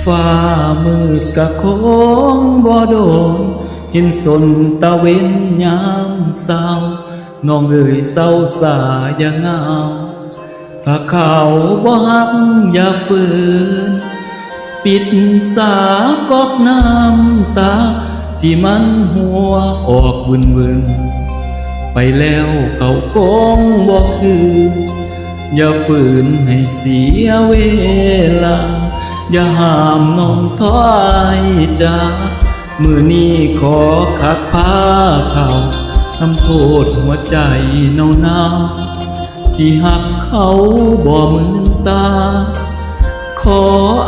ฟ้ามืดกะคงบ่โดนเห็นสนตะเว้นยามเศร้าน้องเอ๋ยเศร้าสาอย่าเหงาถ้าเขาบ่ฮักอย่าฝืนปิดสากอกน้ำตาที่มันหัวออกวึนไปแล้วเขาคงบ่คืนอย่าฝืนให้เสียเวลาอย่าห้ามน้องถอยจากมื้อนี้ขอคักพาเขาทำโทษหัวใจหนาวที่หักเขาบ่เหมือนตาขอ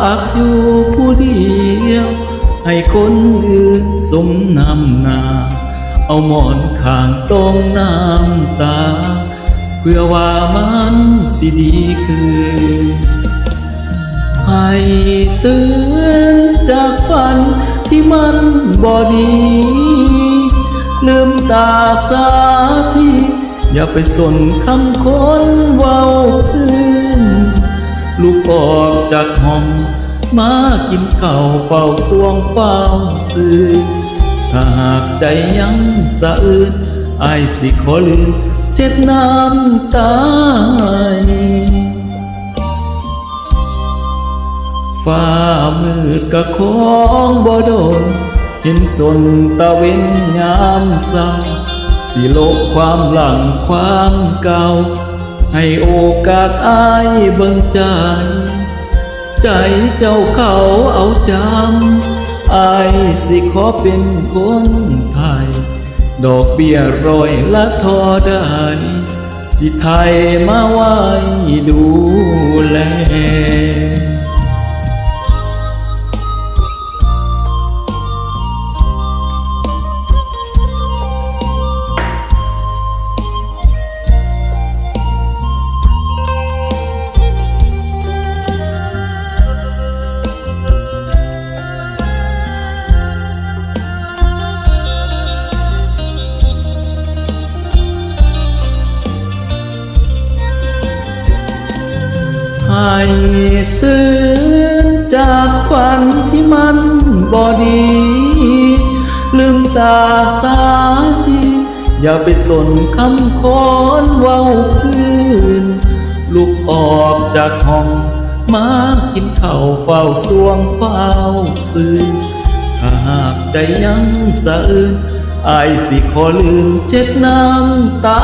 อักอยู่ผู้เดียวให้คนอื่นสมน้ำหน้าเอาหมอนข้างตรงน้ำตาเพื่อว่ามันสิดีขึ้นให้ตื่นจากฝันที่มันบ่ดีลืมตาสาทีอย่าไปสนคำคนเว้าพื้นลูกออกจากห้องมากินข้าวเฝ้าสวงเฝ้าซื่อถ้าหากใจยังสะอื้นอ้ายสิขอลืมเช็ดน้ำตาฟ้ามืดกะคงบ่โดนเห็นสนตะเว้นยามเศร้าสิโลกความหลังความเก่าให้โอกาสอ้ายเบิ่งใจใจเจ้าเขาเอาจำอ้ายสิขอเป็นคนไทยดอกเบี้ย100ละทอได้สิไทยมาไว้ดูแลให้ตื่นจากฝันที่มันบ่ดีลืมตาสาทีอย่าไปสนคำคนเว้าพื้นลุกออกจากห้องมากินข้าวเฝ้าสวงเฝ้าซื่อถ้าหากใจยังสะอื้นอ้ายสิขอลืมเช็ดน้ำตา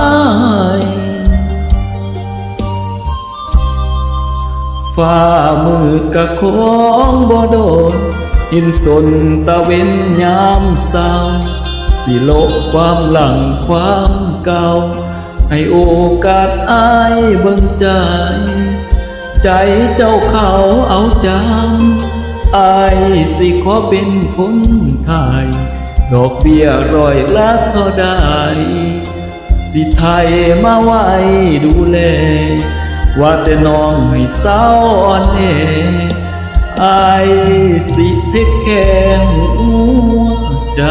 ฟ้ามืดกะคงบ่โดนเห็นสนตะเว้นยามเศร้าสิโลกความหลังความเก่าให้โอกาสอ้ายเบิ่งใจใจเจ้าเขาเอาจำอ้ายสิขอเป็นคนไทยดอกเบี้ย100ละเท่าใดสิไทยมาไว้ดูแลว่าแต่น้องให้เศร้าอ่อนแออ้ายสิเทคแคร์หัวใจ